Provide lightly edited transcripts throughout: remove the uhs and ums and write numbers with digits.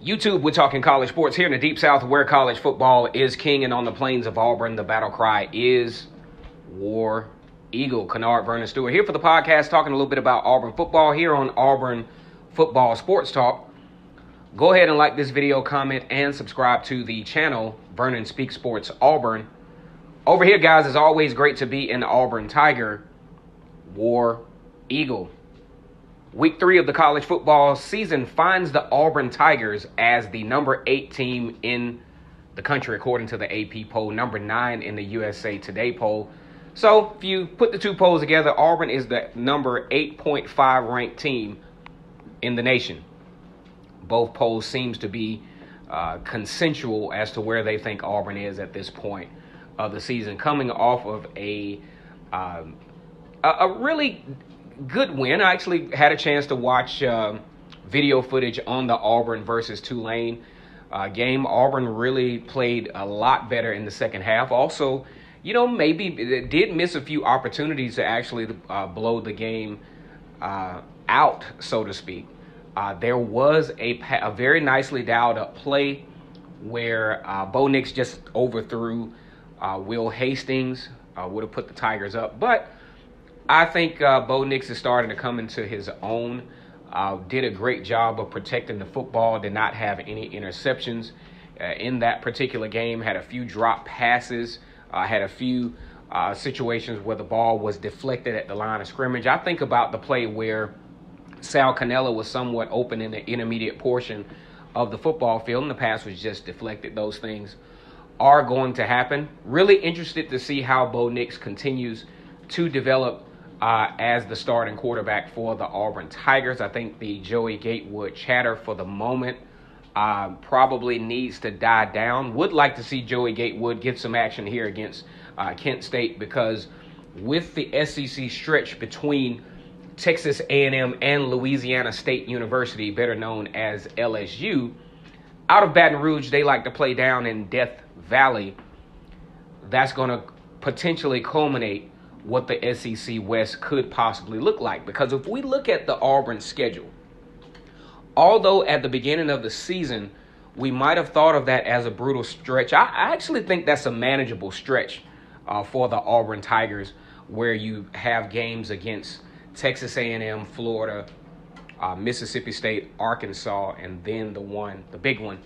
YouTube, we're talking college sports here in the Deep South, where college football is king, and on the plains of Auburn, the battle cry is War Eagle. Kennard Vernon Stewart here for the podcast, talking a little bit about Auburn football here on Auburn Football SportsTalk. Go ahead and like this video, comment, and subscribe to the channel, Vernon Speaks Sports Auburn. Over here, guys, it's always great to be an Auburn Tiger. War Eagle. Week 3 of the college football season finds the Auburn Tigers as the number 8 team in the country, according to the AP poll, number 9 in the USA Today poll. So if you put the two polls together, Auburn is the number 8.5 ranked team in the nation. Both polls seems to be consensual as to where they think Auburn is at this point of the season, coming off of a really good win. I actually had a chance to watch video footage on the Auburn versus Tulane game. Auburn really played a lot better in the second half. Also, maybe it did miss a few opportunities to actually blow the game out, so to speak. There was a very nicely dialed up play where Bo Nix just overthrew Will Hastings, would have put the Tigers up, but I think Bo Nix is starting to come into his own. Did a great job of protecting the football. Did not have any interceptions in that particular game. Had a few drop passes. Had a few situations where the ball was deflected at the line of scrimmage. I think about the play where Sal Cannella was somewhat open in the intermediate portion of the football field, and the pass was just deflected. Those things are going to happen. Really interested to see how Bo Nix continues to develop as the starting quarterback for the Auburn Tigers. I think the Joey Gatewood chatter for the moment probably needs to die down. Would like to see Joey Gatewood get some action here against Kent State, because with the SEC stretch between Texas A&M and Louisiana State University, better known as LSU, out of Baton Rouge, they like to play down in Death Valley. That's going to potentially culminate what the SEC West could possibly look like. Because if we look at the Auburn schedule, although at the beginning of the season we might have thought of that as a brutal stretch, I actually think that's a manageable stretch for the Auburn Tigers, where you have games against Texas A&M, Florida, Mississippi State, Arkansas, and then the big one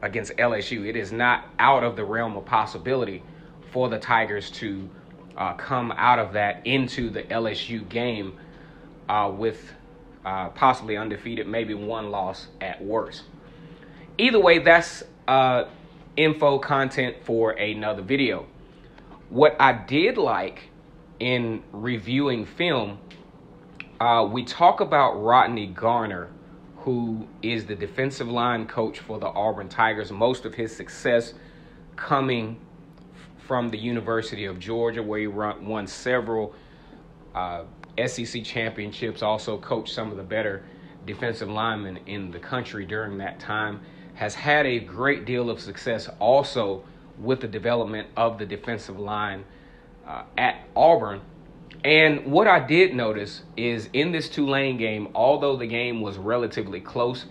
against LSU. It is not out of the realm of possibility for the Tigers to come out of that into the LSU game with possibly undefeated, maybe one loss at worst. Either way, that's info content for another video. What I did like in reviewing film, we talk about Rodney Garner, who is the defensive line coach for the Auburn Tigers. Most of his success coming from the University of Georgia, where he won several SEC championships, also coached some of the better defensive linemen in the country during that time. Has had a great deal of success also with the development of the defensive line at Auburn. And what I did notice is in this Tulane game, although the game was relatively close,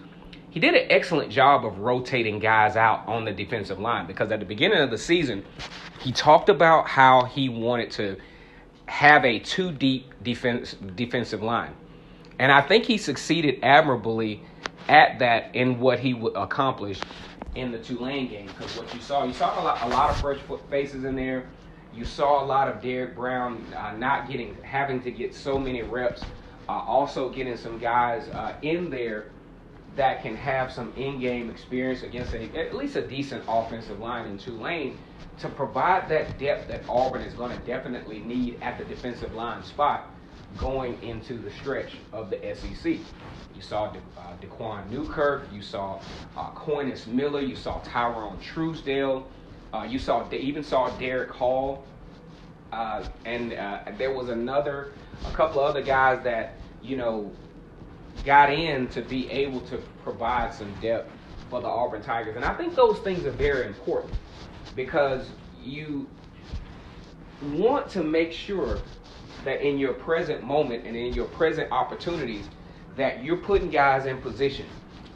he did an excellent job of rotating guys out on the defensive line, because at the beginning of the season, he talked about how he wanted to have a 2-deep defensive line. And I think he succeeded admirably at that in what he accomplished in the Tulane game. Because what you saw a lot of fresh faces in there. You saw a lot of Derek Brown having to get so many reps. Also getting some guys in there that can have some in-game experience against at least a decent offensive line in Tulane, to provide that depth that Auburn is going to definitely need at the defensive line spot going into the stretch of the SEC. You saw Daquan Newkirk, you saw Coinus Miller, you saw Tyrone Truesdale, you even saw Derek Hall, and there was a couple of other guys that got in to be able to provide some depth for the Auburn Tigers. And I think those things are very important, because you want to make sure that in your present moment and in your present opportunities that you're putting guys in position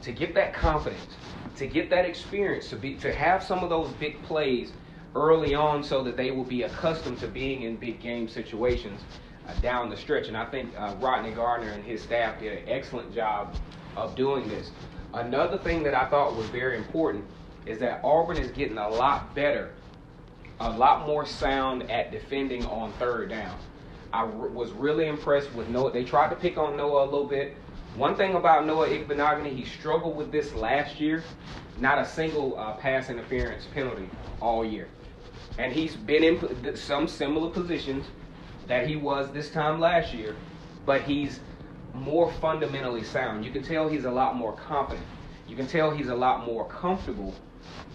to get that confidence to get that experience, to have some of those big plays early on so that they will be accustomed to being in big game situations down the stretch. And I think Rodney Garner and his staff did an excellent job of doing this. Another thing that I thought was very important is that Auburn is getting a lot better, a lot more sound at defending on third down. I was really impressed with Noah. They tried to pick on Noah a little bit. One thing about Noah Igbenogany, he struggled with this last year. Not a single pass interference penalty all year. And he's been in some similar positions that he was this time last year, but he's more fundamentally sound. You can tell he's a lot more confident. You can tell he's a lot more comfortable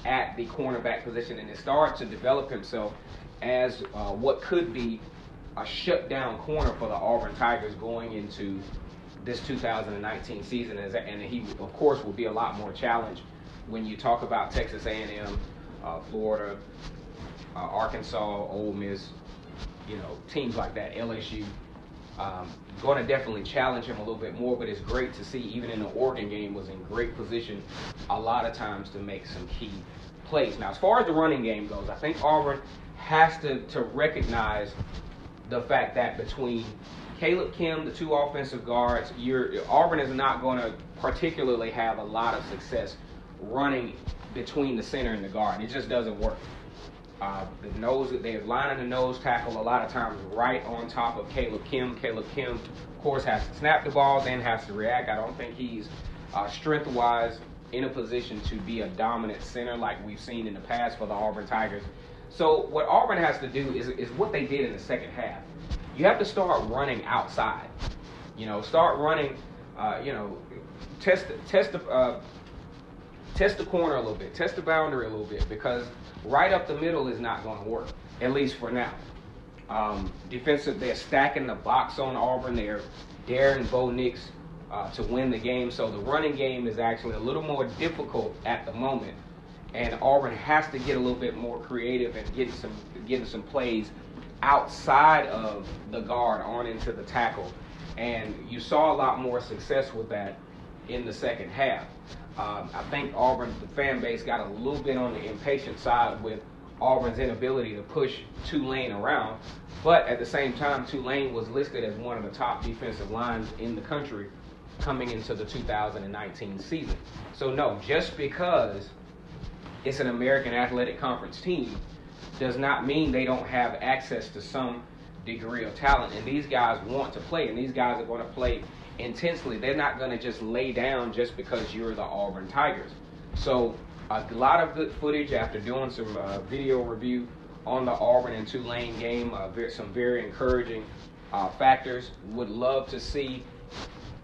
at the cornerback position, and it starts to develop himself as what could be a shutdown corner for the Auburn Tigers going into this 2019 season. And he, of course, will be a lot more challenged when you talk about Texas A&M, Florida, Arkansas, Ole Miss, teams like that, LSU. Going to definitely challenge him a little bit more, but it's great to see, even in the Oregon game, was in great position a lot of times to make some key plays. Now, as far as the running game goes, I think Auburn has to recognize the fact that between Caleb Kim, the two offensive guards, Auburn is not going to particularly have a lot of success running between the center and the guard. It just doesn't work. They're lining the nose tackle a lot of times right on top of Caleb Kim. Caleb Kim, of course, has to snap the ball, then has to react. I don't think he's strength-wise in a position to be a dominant center like we've seen in the past for the Auburn Tigers. So what Auburn has to do is what they did in the second half. You have to start running outside. Start running, test the corner a little bit, test the boundary a little bit, because right up the middle is not going to work, at least for now. Defensive, they're stacking the box on Auburn. They're daring Bo Nix to win the game. So the running game is actually a little more difficult at the moment. And Auburn has to get a little bit more creative and getting some plays outside of the guard on into the tackle. And you saw a lot more success with that in the second half. I think Auburn, the fan base, got a little bit on the impatient side with Auburn's inability to push Tulane around. But at the same time, Tulane was listed as one of the top defensive lines in the country coming into the 2019 season. So no, just because it's an American Athletic Conference team does not mean they don't have access to some degree of talent. And these guys want to play, and these guys are going to play intensely. They're not going to just lay down just because you're the Auburn Tigers. So a lot of good footage after doing some video review on the Auburn and Tulane game. Some very encouraging factors. Would love to see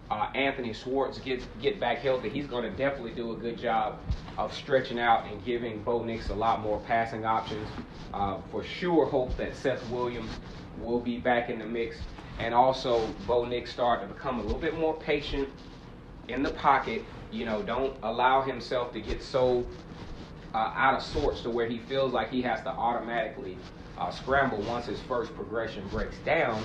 Anthony Schwartz get back healthy. He's going to definitely do a good job of stretching out and giving Bo Nix a lot more passing options. For sure hope that Seth Williams will be back in the mix. And also, Bo Nix started to become a little bit more patient in the pocket. Don't allow himself to get so out of sorts to where he feels like he has to automatically scramble once his first progression breaks down.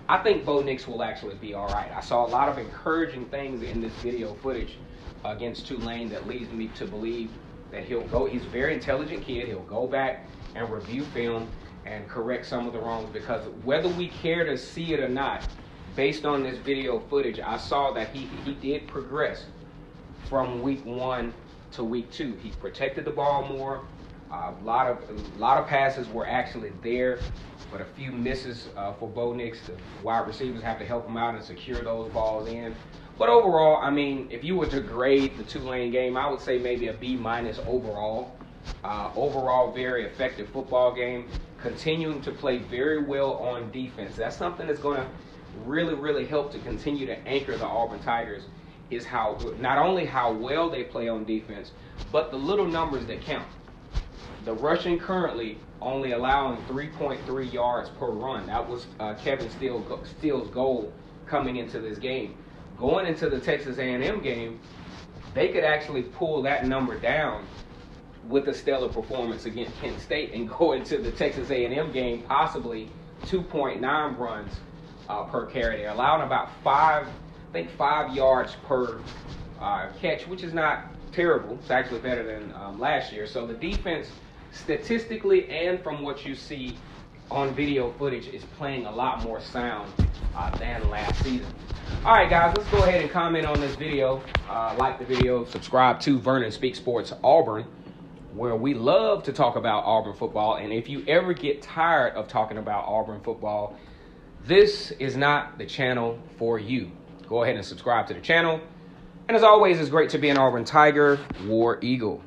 I think Bo Nix will actually be all right. I saw a lot of encouraging things in this video footage against Tulane that leads me to believe that he'll go. He's a very intelligent kid. He'll go back and review film and correct some of the wrongs, because whether we care to see it or not, based on this video footage, I saw that he did progress from week 1 to week 2. He protected the ball more. A lot of passes were actually there, but a few misses for Bo Nix. The wide receivers have to help him out and secure those balls in. But overall, I mean, if you were to grade the Tulane game, I would say maybe a B- overall. Overall, very effective football game. Continuing to play very well on defense. That's something that's going to really, really help to continue to anchor the Auburn Tigers, is how not only how well they play on defense, but the little numbers that count. The rushing currently only allowing 3.3 yards per run. That was Kevin Steele's goal coming into this game. Going into the Texas A&M game, they could actually pull that number down with a stellar performance against Kent State and go into the Texas A&M game possibly 2.9 runs per carry. They're allowing about 5 yards per catch, which is not terrible. It's actually better than last year. So the defense, statistically and from what you see on video footage, is playing a lot more sound than last season. All right, guys, let's go ahead and comment on this video. Like the video, subscribe to Vernon Speak Sports Auburn, where we love to talk about Auburn football. And if you ever get tired of talking about Auburn football, this is not the channel for you. Go ahead and subscribe to the channel. And as always, it's great to be an Auburn Tiger, War Eagle.